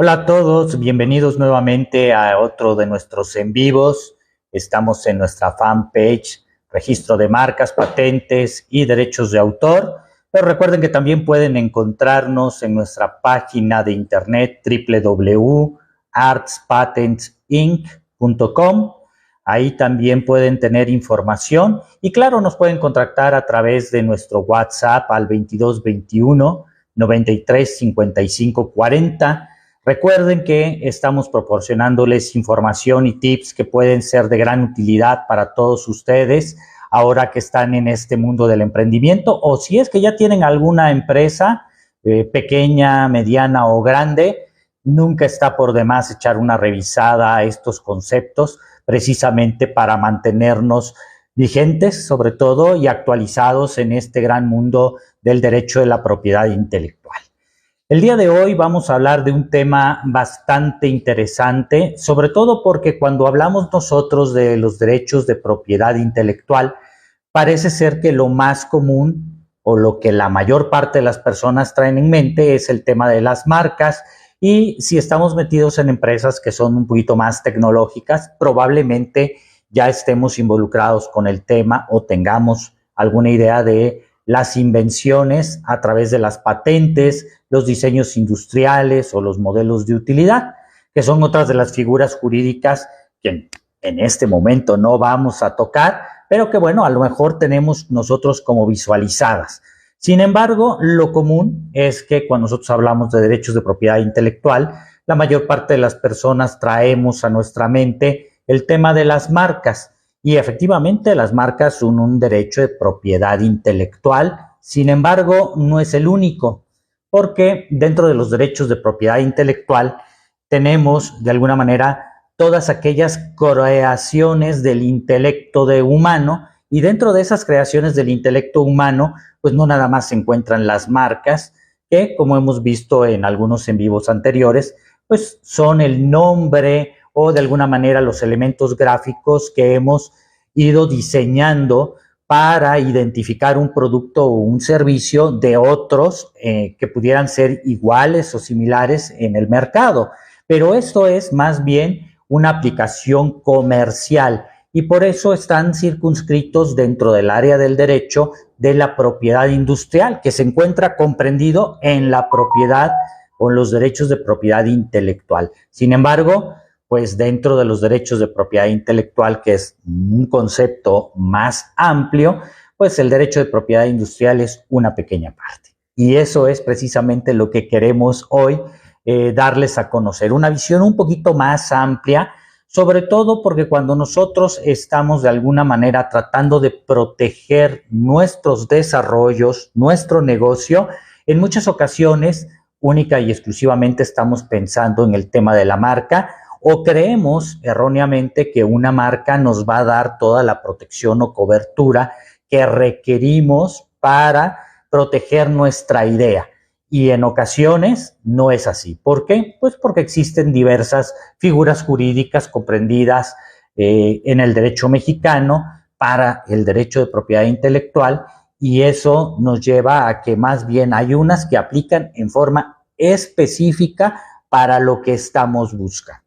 Hola a todos, bienvenidos nuevamente a otro de nuestros en vivos. Estamos en nuestra fanpage, registro de marcas, patentes y derechos de autor. Pero recuerden que también pueden encontrarnos en nuestra página de internet www.artspatentsinc.com. Ahí también pueden tener información y claro, nos pueden contactar a través de nuestro WhatsApp al 2221 93 55 40. Recuerden que estamos proporcionándoles información y tips que pueden ser de gran utilidad para todos ustedes ahora que están en este mundo del emprendimiento, o si es que ya tienen alguna empresa pequeña, mediana o grande, nunca está por demás echar una revisada a estos conceptos precisamente para mantenernos vigentes, sobre todo, y actualizados en este gran mundo del derecho de la propiedad intelectual. El día de hoy vamos a hablar de un tema bastante interesante, sobre todo porque cuando hablamos nosotros de los derechos de propiedad intelectual, parece ser que lo más común o lo que la mayor parte de las personas traen en mente es el tema de las marcas, y si estamos metidos en empresas que son un poquito más tecnológicas, probablemente ya estemos involucrados con el tema o tengamos alguna idea de las invenciones a través de las patentes, los diseños industriales o los modelos de utilidad, que son otras de las figuras jurídicas que en este momento no vamos a tocar, pero que bueno, a lo mejor tenemos nosotros como visualizadas. Sin embargo, lo común es que cuando nosotros hablamos de derechos de propiedad intelectual, la mayor parte de las personas traemos a nuestra mente el tema de las marcas. Y efectivamente las marcas son un derecho de propiedad intelectual, sin embargo no es el único, porque dentro de los derechos de propiedad intelectual tenemos de alguna manera todas aquellas creaciones del intelecto humano, y dentro de esas creaciones del intelecto humano pues no nada más se encuentran las marcas, que como hemos visto en algunos en vivos anteriores, pues son el nombre o de alguna manera los elementos gráficos que hemos ido diseñando para identificar un producto o un servicio de otros que pudieran ser iguales o similares en el mercado. Pero esto es más bien una aplicación comercial y por eso están circunscritos dentro del área del derecho de la propiedad industrial, que se encuentra comprendido en la propiedad o en los derechos de propiedad intelectual. Sin embargo, pues dentro de los derechos de propiedad intelectual, que es un concepto más amplio, pues el derecho de propiedad industrial es una pequeña parte. Y eso es precisamente lo que queremos hoy darles a conocer, una visión un poquito más amplia, sobre todo porque cuando nosotros estamos de alguna manera tratando de proteger nuestros desarrollos, nuestro negocio, en muchas ocasiones única y exclusivamente estamos pensando en el tema de la marca, o creemos erróneamente que una marca nos va a dar toda la protección o cobertura que requerimos para proteger nuestra idea. Y en ocasiones no es así. ¿Por qué? Pues porque existen diversas figuras jurídicas comprendidas en el derecho mexicano para el derecho de propiedad intelectual, y eso nos lleva a que más bien hay unas que aplican en forma específica para lo que estamos buscando.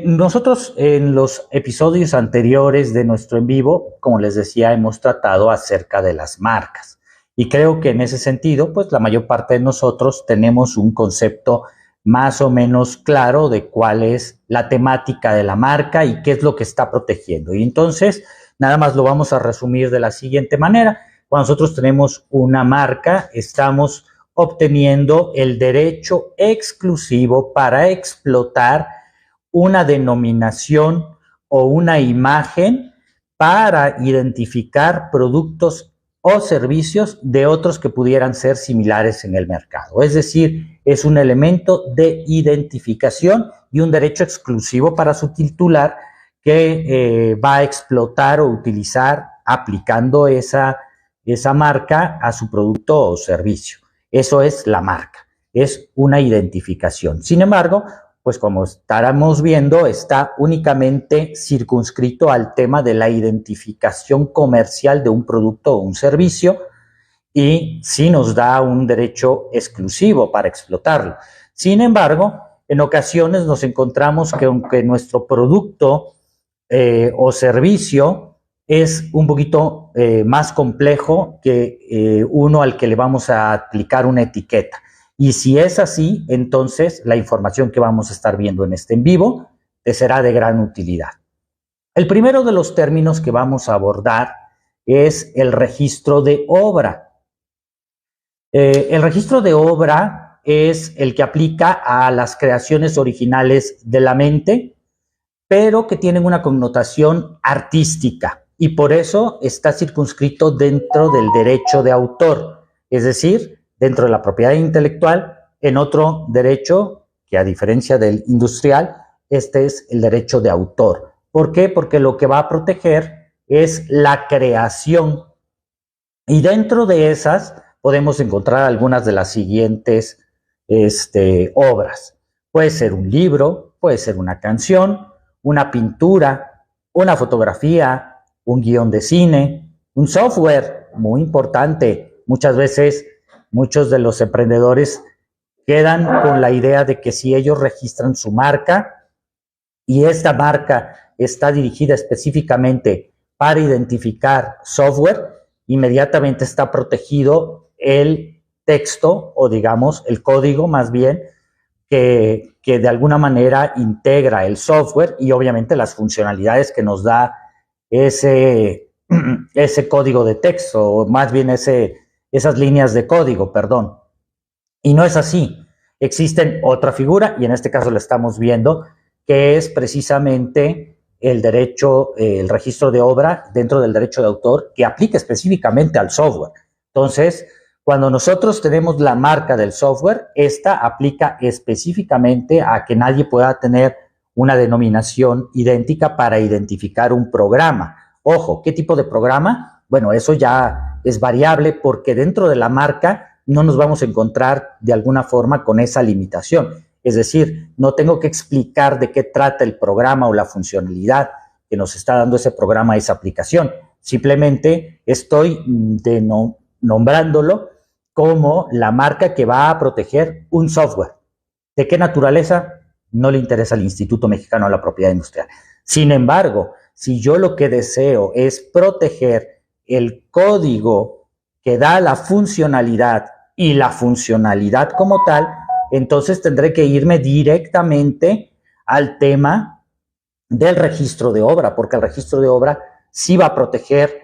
Nosotros en los episodios anteriores de nuestro en vivo, como les decía, hemos tratado acerca de las marcas. Y creo que en ese sentido, pues la mayor parte de nosotros tenemos un concepto más o menos claro de cuál es la temática de la marca y qué es lo que está protegiendo. Y entonces, nada más lo vamos a resumir de la siguiente manera. Cuando nosotros tenemos una marca, estamos obteniendo el derecho exclusivo para explotar una denominación o una imagen para identificar productos o servicios de otros que pudieran ser similares en el mercado. Es decir, es un elemento de identificación y un derecho exclusivo para su titular que va a explotar o utilizar aplicando esa marca a su producto o servicio. Eso es la marca, es una identificación. Sin embargo, pues como estaremos viendo, está únicamente circunscrito al tema de la identificación comercial de un producto o un servicio, y sí nos da un derecho exclusivo para explotarlo. Sin embargo, en ocasiones nos encontramos que aunque nuestro producto o servicio es un poquito más complejo que uno al que le vamos a aplicar una etiqueta. Y si es así, entonces la información que vamos a estar viendo en este en vivo te será de gran utilidad. El primero de los términos que vamos a abordar es el registro de obra. El registro de obra es el que aplica a las creaciones originales de la mente, pero que tienen una connotación artística y por eso está circunscrito dentro del derecho de autor, es decir, dentro de la propiedad intelectual, en otro derecho que a diferencia del industrial, este es el derecho de autor. ¿Por qué? Porque lo que va a proteger es la creación y dentro de esas podemos encontrar algunas de las siguientes obras. Puede ser un libro, puede ser una canción, una pintura, una fotografía, un guión de cine, un software muy importante. Muchas veces muchos de los emprendedores quedan con la idea de que si ellos registran su marca y esta marca está dirigida específicamente para identificar software, inmediatamente está protegido el texto o digamos el código más bien que de alguna manera integra el software y obviamente las funcionalidades que nos da ese código de texto, o más bien esas líneas de código, perdón. Y no es así. Existen otra figura, y en este caso lo estamos viendo, que es precisamente el derecho, el registro de obra dentro del derecho de autor, que aplica específicamente al software. Entonces, cuando nosotros tenemos la marca del software, esta aplica específicamente a que nadie pueda tener una denominación idéntica para identificar un programa. Ojo, ¿qué tipo de programa? Bueno, eso ya es variable porque dentro de la marca no nos vamos a encontrar de alguna forma con esa limitación. Es decir, no tengo que explicar de qué trata el programa o la funcionalidad que nos está dando ese programa, esa aplicación. Simplemente estoy nombrándolo como la marca que va a proteger un software. ¿De qué naturaleza? No le interesa al Instituto Mexicano de la Propiedad Industrial. Sin embargo, si yo lo que deseo es proteger el código que da la funcionalidad y la funcionalidad como tal, entonces tendré que irme directamente al tema del registro de obra, porque el registro de obra sí va a proteger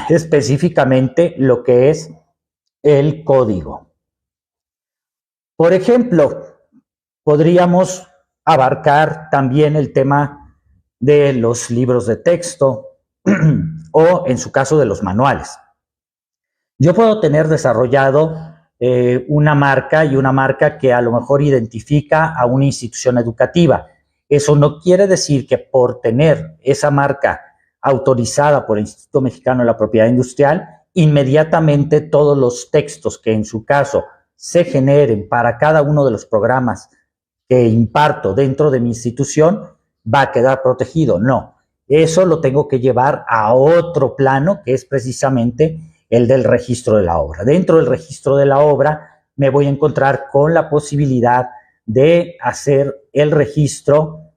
específicamente lo que es el código. Por ejemplo, podríamos abarcar también el tema de los libros de texto o en su caso de los manuales. Yo puedo tener desarrollado una marca y una marca que a lo mejor identifica a una institución educativa. Eso no quiere decir que por tener esa marca autorizada por el Instituto Mexicano de la Propiedad Industrial, inmediatamente todos los textos que en su caso se generen para cada uno de los programas que imparto dentro de mi institución va a quedar protegido. No, eso lo tengo que llevar a otro plano que es precisamente el del registro de la obra. Dentro del registro de la obra me voy a encontrar con la posibilidad de hacer el registro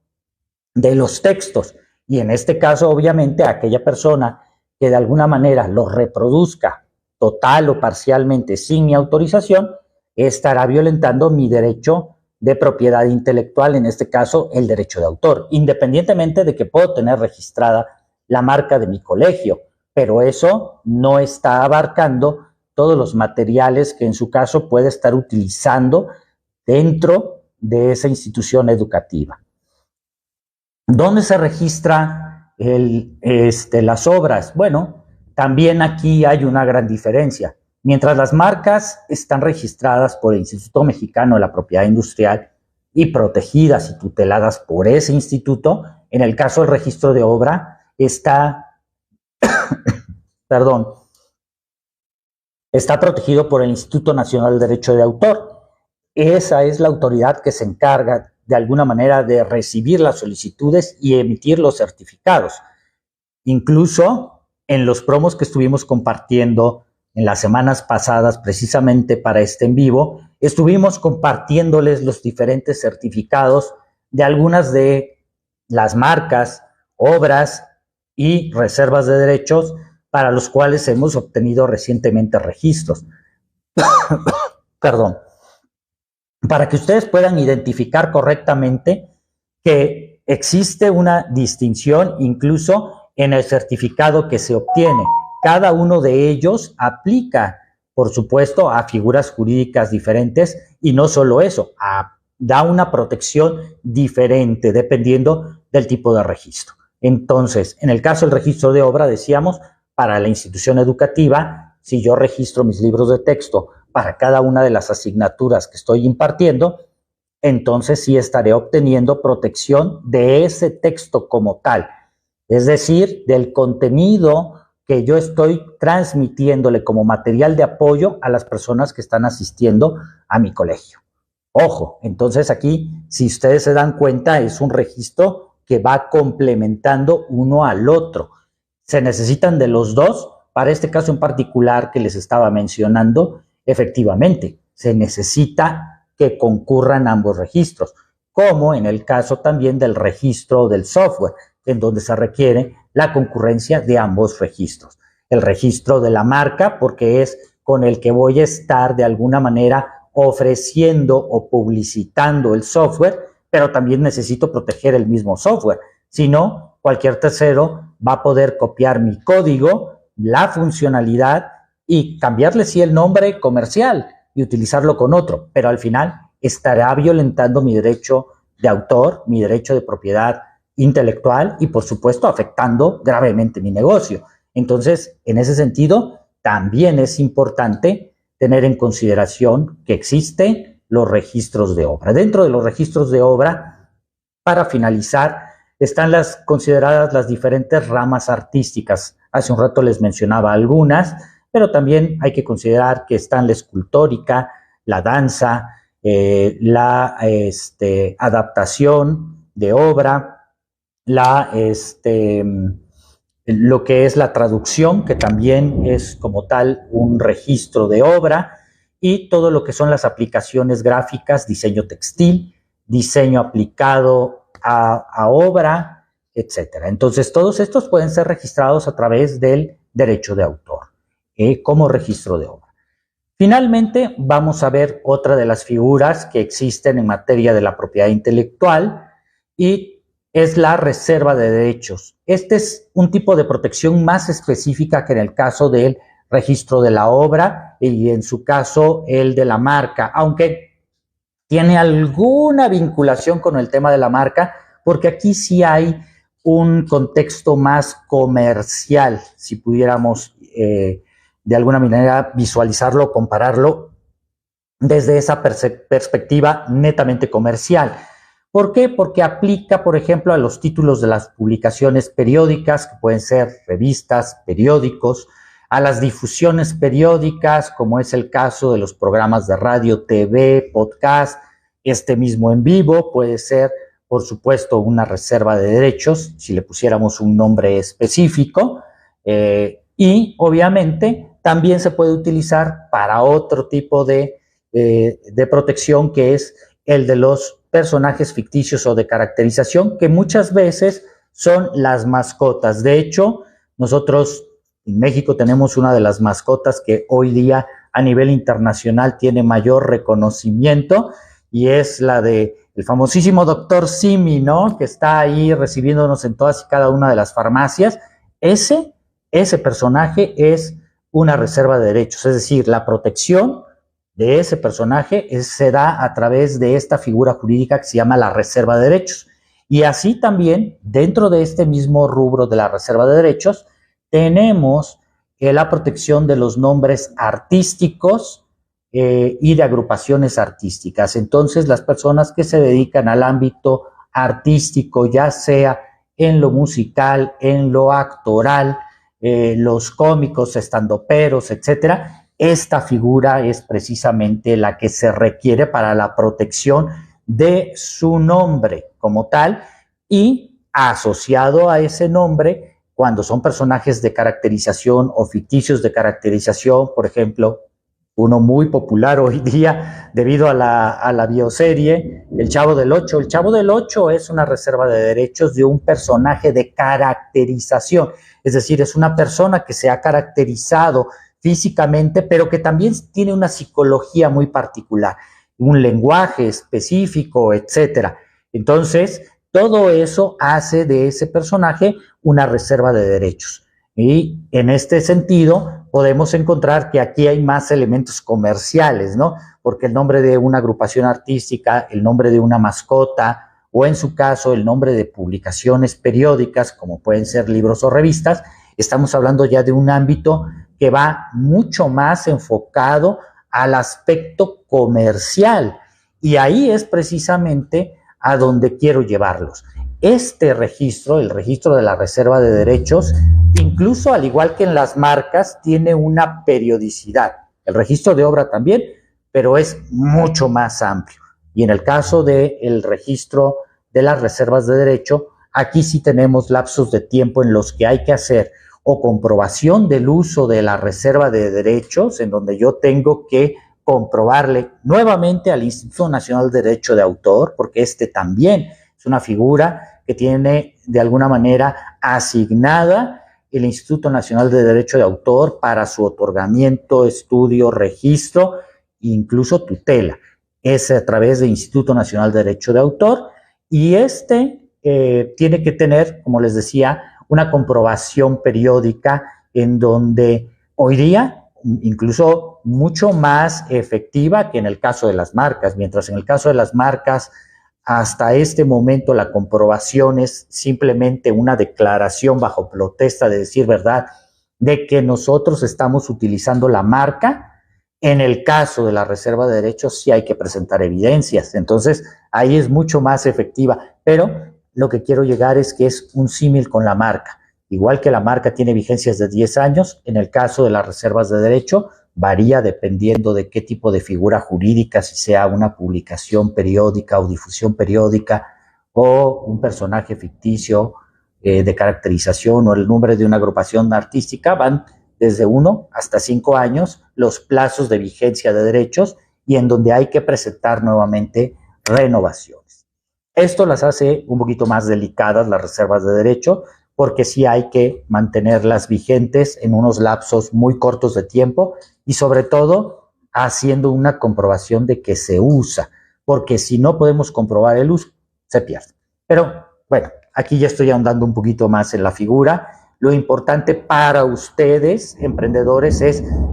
de los textos y en este caso obviamente aquella persona que de alguna manera los reproduzca total o parcialmente sin mi autorización estará violentando mi derecho de propiedad intelectual, en este caso el derecho de autor, independientemente de que puedo tener registrada la marca de mi colegio, pero eso no está abarcando todos los materiales que en su caso puede estar utilizando dentro de esa institución educativa. ¿Dónde se registra las obras? Bueno, también aquí hay una gran diferencia. Mientras las marcas están registradas por el Instituto Mexicano de la Propiedad Industrial y protegidas y tuteladas por ese instituto, en el caso del registro de obra está, está protegido por el Instituto Nacional del Derecho de Autor. Esa es la autoridad que se encarga de alguna manera de recibir las solicitudes y emitir los certificados. Incluso en los promos que estuvimos compartiendo en las semanas pasadas, precisamente para este en vivo, estuvimos compartiéndoles los diferentes certificados de algunas de las marcas, obras y reservas de derechos para los cuales hemos obtenido recientemente registros. Perdón. Para que ustedes puedan identificar correctamente que existe una distinción incluso en el certificado que se obtiene. Cada uno de ellos aplica, por supuesto, a figuras jurídicas diferentes y no solo eso, da una protección diferente dependiendo del tipo de registro. Entonces, en el caso del registro de obra, decíamos, para la institución educativa, si yo registro mis libros de texto para cada una de las asignaturas que estoy impartiendo, entonces sí estaré obteniendo protección de ese texto como tal, es decir, del contenido que yo estoy transmitiéndole como material de apoyo a las personas que están asistiendo a mi colegio. Ojo, entonces aquí, si ustedes se dan cuenta, es un registro que va complementando uno al otro. Se necesitan de los dos. Para este caso en particular que les estaba mencionando, efectivamente, se necesita que concurran ambos registros, como en el caso también del registro del software, en donde se requiere la concurrencia de ambos registros. El registro de la marca, porque es con el que voy a estar de alguna manera ofreciendo o publicitando el software, pero también necesito proteger el mismo software. Si no, cualquier tercero va a poder copiar mi código, la funcionalidad y cambiarle sí el nombre comercial y utilizarlo con otro, pero al final estará violentando mi derecho de autor, mi derecho de propiedad intelectual y por supuesto afectando gravemente mi negocio. Entonces, en ese sentido, también es importante tener en consideración que existen los registros de obra. Dentro de los registros de obra, para finalizar, están consideradas las diferentes ramas artísticas. Hace un rato les mencionaba algunas, pero también hay que considerar que están la escultórica, la danza, la adaptación de obra, lo que es la traducción, que también es como tal un registro de obra, y todo lo que son las aplicaciones gráficas, diseño textil, diseño aplicado a obra, etcétera. Entonces, todos estos pueden ser registrados a través del derecho de autor, como registro de obra. Finalmente, vamos a ver otra de las figuras que existen en materia de la propiedad intelectual y es la reserva de derechos. Este es un tipo de protección más específica que en el caso del registro de la obra y en su caso el de la marca, aunque tiene alguna vinculación con el tema de la marca, porque aquí sí hay un contexto más comercial, si pudiéramos de alguna manera visualizarlo o compararlo desde esa perspectiva netamente comercial. ¿Por qué? Porque aplica, por ejemplo, a los títulos de las publicaciones periódicas, que pueden ser revistas, periódicos, a las difusiones periódicas, como es el caso de los programas de radio, TV, podcast, este mismo en vivo, puede ser, por supuesto, una reserva de derechos, si le pusiéramos un nombre específico, y obviamente también se puede utilizar para otro tipo de protección, que es el de los personajes ficticios o de caracterización, que muchas veces son las mascotas. De hecho, nosotros en México tenemos una de las mascotas que hoy día a nivel internacional tiene mayor reconocimiento y es la de el famosísimo Dr. Simi, ¿no? Que está ahí recibiéndonos en todas y cada una de las farmacias. Ese personaje es una reserva de derechos, es decir, la protección de ese personaje se da a través de esta figura jurídica que se llama la reserva de derechos. Y así también, dentro de este mismo rubro de la reserva de derechos, tenemos la protección de los nombres artísticos y de agrupaciones artísticas. Entonces, las personas que se dedican al ámbito artístico, ya sea en lo musical, en lo actoral, los cómicos, estandoperos, etcétera, esta figura es precisamente la que se requiere para la protección de su nombre como tal y asociado a ese nombre cuando son personajes de caracterización o ficticios de caracterización, por ejemplo, uno muy popular hoy día debido a la bioserie, El Chavo del Ocho. El Chavo del Ocho es una reserva de derechos de un personaje de caracterización, es decir, es una persona que se ha caracterizado físicamente, pero que también tiene una psicología muy particular, un lenguaje específico, etcétera. Entonces, todo eso hace de ese personaje una reserva de derechos. Y en este sentido, podemos encontrar que aquí hay más elementos comerciales, ¿no? Porque el nombre de una agrupación artística, el nombre de una mascota, o en su caso, el nombre de publicaciones periódicas, como pueden ser libros o revistas, estamos hablando ya de un ámbito que va mucho más enfocado al aspecto comercial. Y ahí es precisamente a donde quiero llevarlos. Este registro, el registro de la reserva de derechos, incluso al igual que en las marcas, tiene una periodicidad. El registro de obra también, pero es mucho más amplio. Y en el caso del registro de las reservas de derecho, aquí sí tenemos lapsos de tiempo en los que hay que hacer o comprobación del uso de la reserva de derechos, en donde yo tengo que comprobarle nuevamente al Instituto Nacional de Derecho de Autor, porque este también es una figura que tiene de alguna manera asignada el Instituto Nacional de Derecho de Autor para su otorgamiento, estudio, registro e incluso tutela. Es a través del Instituto Nacional de Derecho de Autor y tiene que tener, como les decía, una comprobación periódica en donde hoy día incluso mucho más efectiva que en el caso de las marcas, mientras en el caso de las marcas hasta este momento la comprobación es simplemente una declaración bajo protesta de decir verdad de que nosotros estamos utilizando la marca. En el caso de la reserva de derechos sí hay que presentar evidencias, entonces ahí es mucho más efectiva, pero lo que quiero llegar es que es un símil con la marca. Igual que la marca tiene vigencias de 10 años, en el caso de las reservas de derecho varía dependiendo de qué tipo de figura jurídica, si sea una publicación periódica o difusión periódica o un personaje ficticio de caracterización o el nombre de una agrupación artística, van desde 1 hasta 5 años los plazos de vigencia de derechos y en donde hay que presentar nuevamente renovaciones. Esto las hace un poquito más delicadas las reservas de derecho, porque sí hay que mantenerlas vigentes en unos lapsos muy cortos de tiempo y sobre todo haciendo una comprobación de que se usa, porque si no podemos comprobar el uso, se pierde. Pero bueno, aquí ya estoy ahondando un poquito más en la figura. Lo importante para ustedes, emprendedores,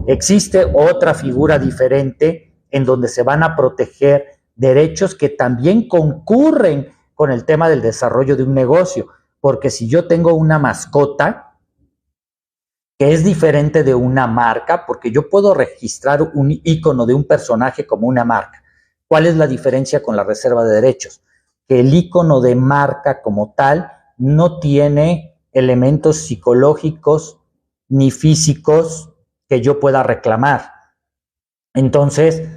existe otra figura diferente en donde se van a proteger derechos que también concurren con el tema del desarrollo de un negocio. Porque si yo tengo una mascota que es diferente de una marca, porque yo puedo registrar un icono de un personaje como una marca. ¿Cuál es la diferencia con la reserva de derechos? Que el icono de marca como tal no tiene elementos psicológicos ni físicos que yo pueda reclamar. Entonces,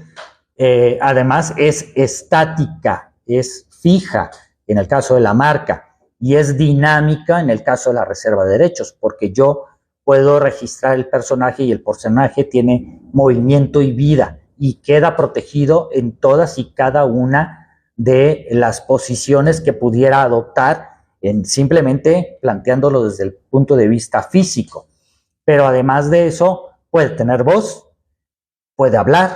además es estática, es fija en el caso de la marca. Y es dinámica en el caso de la reserva de derechos, porque yo puedo registrar el personaje y el personaje tiene movimiento y vida y queda protegido en todas y cada una de las posiciones que pudiera adoptar, simplemente planteándolo desde el punto de vista físico. Pero además de eso, puede tener voz, puede hablar,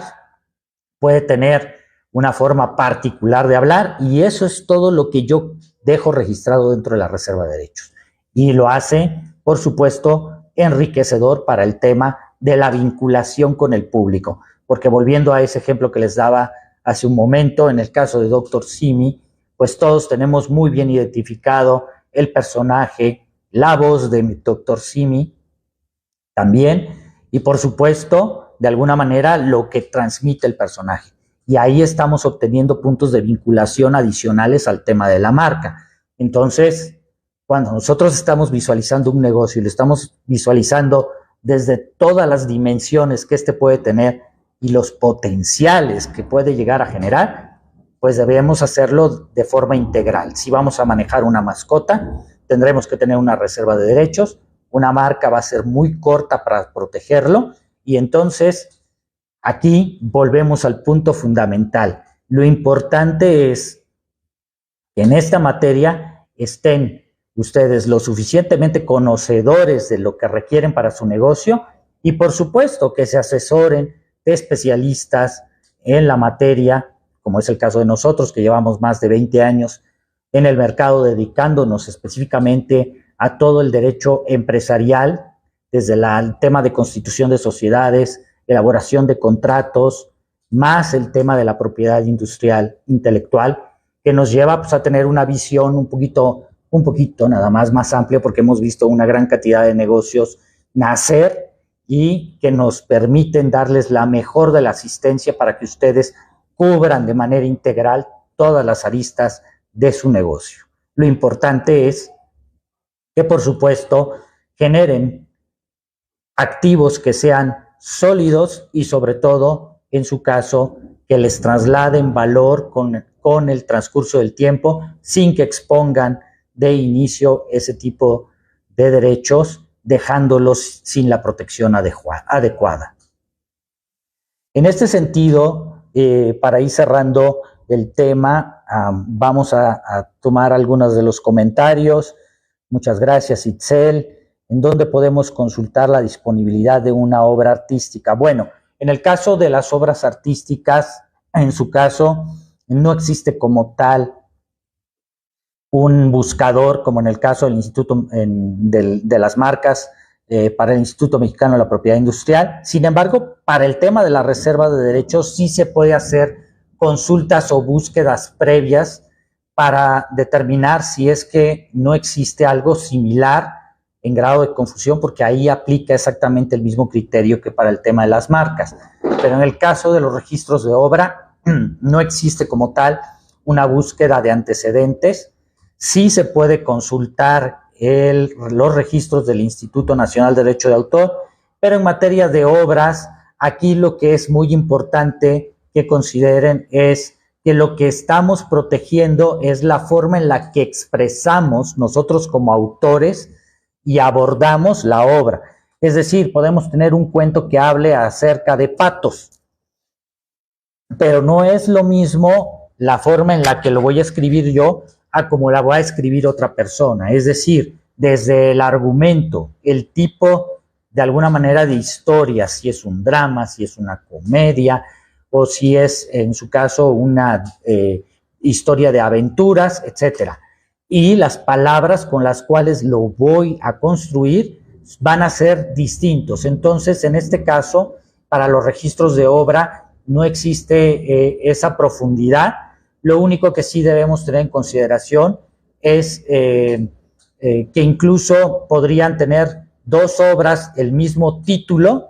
puede tener una forma particular de hablar y eso es todo lo que yo dejo registrado dentro de la reserva de derechos. Y lo hace, por supuesto, enriquecedor para el tema de la vinculación con el público. Porque volviendo a ese ejemplo que les daba hace un momento, en el caso de Dr. Simi, pues todos tenemos muy bien identificado el personaje, la voz de Dr. Simi también, y por supuesto, de alguna manera, lo que transmite el personaje. Y ahí estamos obteniendo puntos de vinculación adicionales al tema de la marca. Entonces, cuando nosotros estamos visualizando un negocio y lo estamos visualizando desde todas las dimensiones que este puede tener y los potenciales que puede llegar a generar, pues debemos hacerlo de forma integral. Si vamos a manejar una mascota, tendremos que tener una reserva de derechos, una marca va a ser muy corta para protegerlo, y entonces aquí volvemos al punto fundamental. Lo importante es que en esta materia estén ustedes lo suficientemente conocedores de lo que requieren para su negocio y por supuesto que se asesoren de especialistas en la materia, como es el caso de nosotros que llevamos más de 20 años en el mercado dedicándonos específicamente a todo el derecho empresarial, desde el tema de constitución de sociedades, elaboración de contratos, más el tema de la propiedad industrial intelectual, que nos lleva pues, a tener una visión un poquito nada más amplia, porque hemos visto una gran cantidad de negocios nacer y que nos permiten darles la mejor de la asistencia para que ustedes cubran de manera integral todas las aristas de su negocio. Lo importante es que, por supuesto, generen activos que sean sólidos y, sobre todo, en su caso, que les trasladen valor con el transcurso del tiempo sin que expongan de inicio ese tipo de derechos, dejándolos sin la protección adecuada. En este sentido, para ir cerrando el tema, vamos a tomar algunos de los comentarios. Muchas gracias, Itzel. ¿En dónde podemos consultar la disponibilidad de una obra artística? Bueno, en el caso de las obras artísticas, en su caso, no existe como tal un buscador, como en el caso del Instituto de las Marcas, para el Instituto Mexicano de la Propiedad Industrial. Sin embargo, para el tema de la reserva de derechos sí se puede hacer consultas o búsquedas previas para determinar si es que no existe algo similar en grado de confusión, porque ahí aplica exactamente el mismo criterio que para el tema de las marcas. Pero en el caso de los registros de obra, no existe como tal una búsqueda de antecedentes. Sí se puede consultar los registros del Instituto Nacional de Derecho de Autor, pero en materia de obras, aquí lo que es muy importante que consideren es que lo que estamos protegiendo es la forma en la que expresamos nosotros como autores y abordamos la obra. Es decir, podemos tener un cuento que hable acerca de patos, pero no es lo mismo la forma en la que lo voy a escribir yo a como la va a escribir otra persona. Es decir, desde el argumento, el tipo de alguna manera de historia, si es un drama, si es una comedia, o si es, en su caso, una historia de aventuras, etcétera. Y las palabras con las cuales lo voy a construir van a ser distintos. Entonces, en este caso, para los registros de obra no existe esa profundidad. Lo único que sí debemos tener en consideración es que incluso podrían tener dos obras el mismo título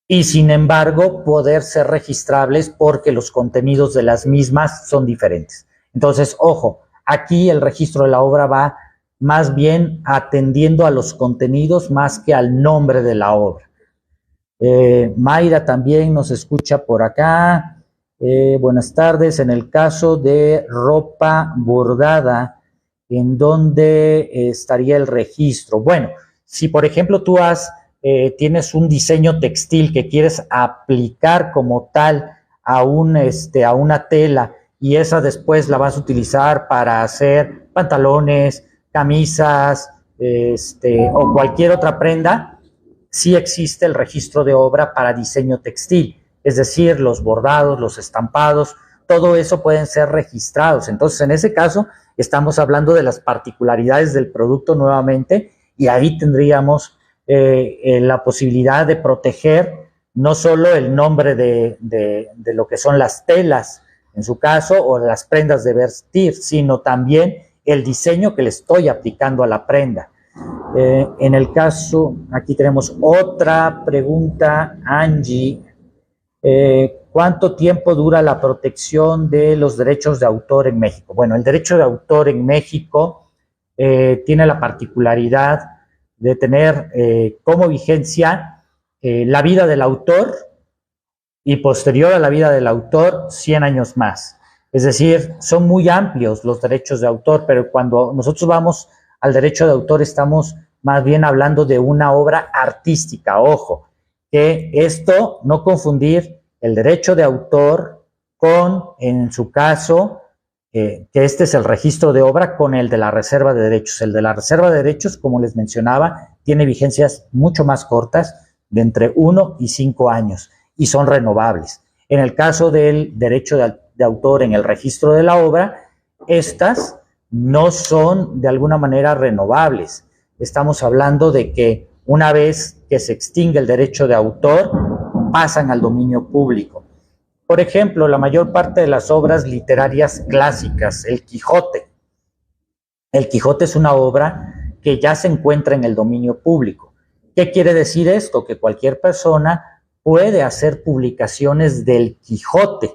y sin embargo poder ser registrables porque los contenidos de las mismas son diferentes. Entonces, ojo, aquí el registro de la obra va más bien atendiendo a los contenidos más que al nombre de la obra. Mayra también nos escucha por acá. Buenas tardes. En el caso de ropa bordada, ¿en dónde estaría el registro? Bueno, si por ejemplo tú tienes un diseño textil que quieres aplicar como tal a una tela y esa después la vas a utilizar para hacer pantalones, camisas, o cualquier otra prenda, sí existe el registro de obra para diseño textil, es decir, los bordados, los estampados, todo eso pueden ser registrados. Entonces, en ese caso, estamos hablando de las particularidades del producto nuevamente y ahí tendríamos la posibilidad de proteger no solo el nombre de lo que son las telas, en su caso, o las prendas de vestir, sino también el diseño que le estoy aplicando a la prenda. En el caso, aquí tenemos otra pregunta, Angie. ¿Cuánto tiempo dura la protección de los derechos de autor en México? Bueno, el derecho de autor en México tiene la particularidad de tener como vigencia la vida del autor y posterior a la vida del autor 100 años más. Es decir, son muy amplios los derechos de autor, pero cuando nosotros vamos al derecho de autor estamos más bien hablando de una obra artística. Ojo, que esto, no confundir el derecho de autor con, en su caso, que este es el registro de obra, con el de la reserva de derechos. El de la reserva de derechos, como les mencionaba, tiene vigencias mucho más cortas, de entre 1 y 5 años, y son renovables. En el caso del derecho de autor en el registro de la obra, estas no son de alguna manera renovables. Estamos hablando de que una vez que se extingue el derecho de autor, pasan al dominio público. Por ejemplo, la mayor parte de las obras literarias clásicas, El Quijote. El Quijote es una obra que ya se encuentra en el dominio público. ¿Qué quiere decir esto? Que cualquier persona puede hacer publicaciones del Quijote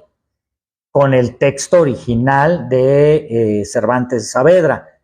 con el texto original de Cervantes Saavedra.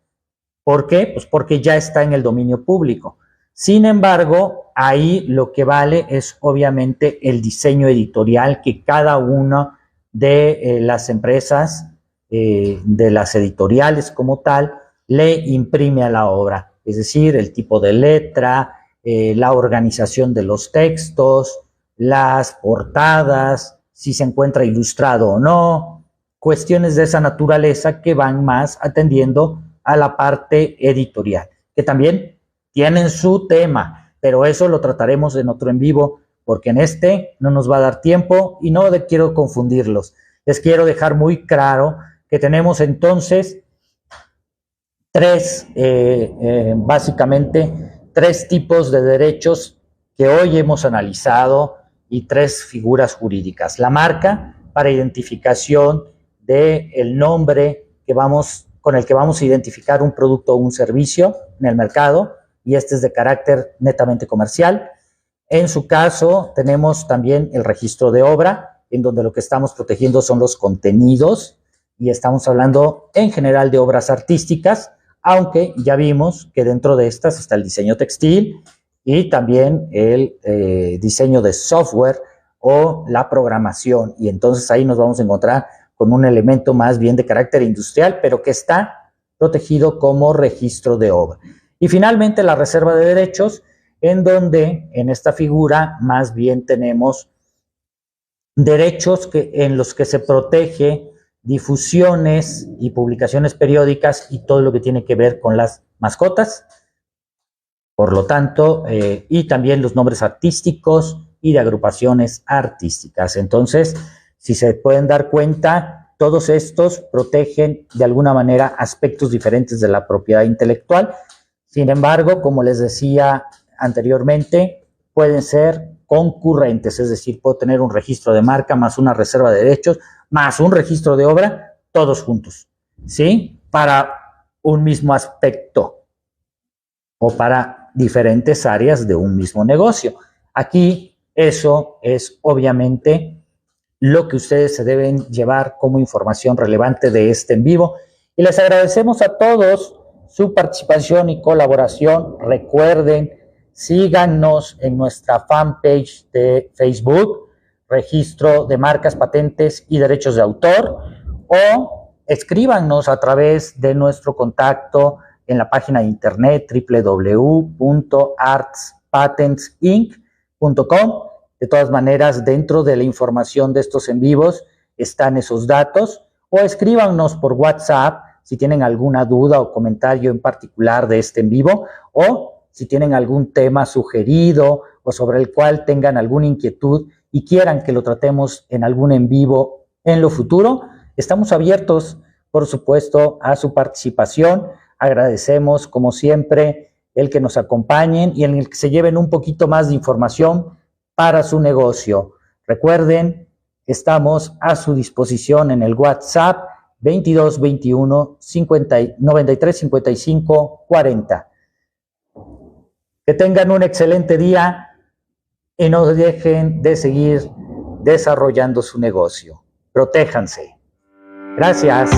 ¿Por qué? Pues porque ya está en el dominio público. Sin embargo, ahí lo que vale es obviamente el diseño editorial que cada una de las empresas, de las editoriales como tal, le imprime a la obra. Es decir, el tipo de letra, la organización de los textos, las portadas, si se encuentra ilustrado o no, cuestiones de esa naturaleza que van más atendiendo a la parte editorial, que también tienen su tema, pero eso lo trataremos en otro en vivo, porque en este no nos va a dar tiempo y no quiero confundirlos. Les quiero dejar muy claro que tenemos entonces básicamente tres tipos de derechos que hoy hemos analizado y tres figuras jurídicas. La marca, para identificación del nombre con el que vamos a identificar un producto o un servicio en el mercado, y este es de carácter netamente comercial. En su caso, tenemos también el registro de obra, en donde lo que estamos protegiendo son los contenidos, y estamos hablando en general de obras artísticas, aunque ya vimos que dentro de estas está el diseño textil y también el diseño de software o la programación, y entonces ahí nos vamos a encontrar con un elemento más bien de carácter industrial, pero que está protegido como registro de obra. Y finalmente la reserva de derechos, en donde en esta figura más bien tenemos derechos en los que se protege difusiones y publicaciones periódicas y todo lo que tiene que ver con las mascotas, por lo tanto, y también los nombres artísticos y de agrupaciones artísticas. Entonces, si se pueden dar cuenta, todos estos protegen de alguna manera aspectos diferentes de la propiedad intelectual. Sin embargo, como les decía anteriormente, pueden ser concurrentes, es decir, puedo tener un registro de marca más una reserva de derechos más un registro de obra, todos juntos, ¿sí? Para un mismo aspecto o para diferentes áreas de un mismo negocio. Aquí eso es obviamente lo que ustedes se deben llevar como información relevante de este en vivo. Y les agradecemos a todos su participación y colaboración. Recuerden, síganos en nuestra fanpage de Facebook, Registro de Marcas, Patentes y Derechos de Autor, o escríbanos a través de nuestro contacto en la página de internet www.artspatentsinc.com. De todas maneras, dentro de la información de estos en vivos están esos datos, o escríbanos por WhatsApp si tienen alguna duda o comentario en particular de este en vivo, o si tienen algún tema sugerido o sobre el cual tengan alguna inquietud y quieran que lo tratemos en algún en vivo en lo futuro. Estamos abiertos, por supuesto, a su participación. Agradecemos, como siempre, el que nos acompañen y en el que se lleven un poquito más de información para su negocio. Recuerden, estamos a su disposición en el WhatsApp 22 21 93 55 40. Que tengan un excelente día y no dejen de seguir desarrollando su negocio. Protéjanse. Gracias.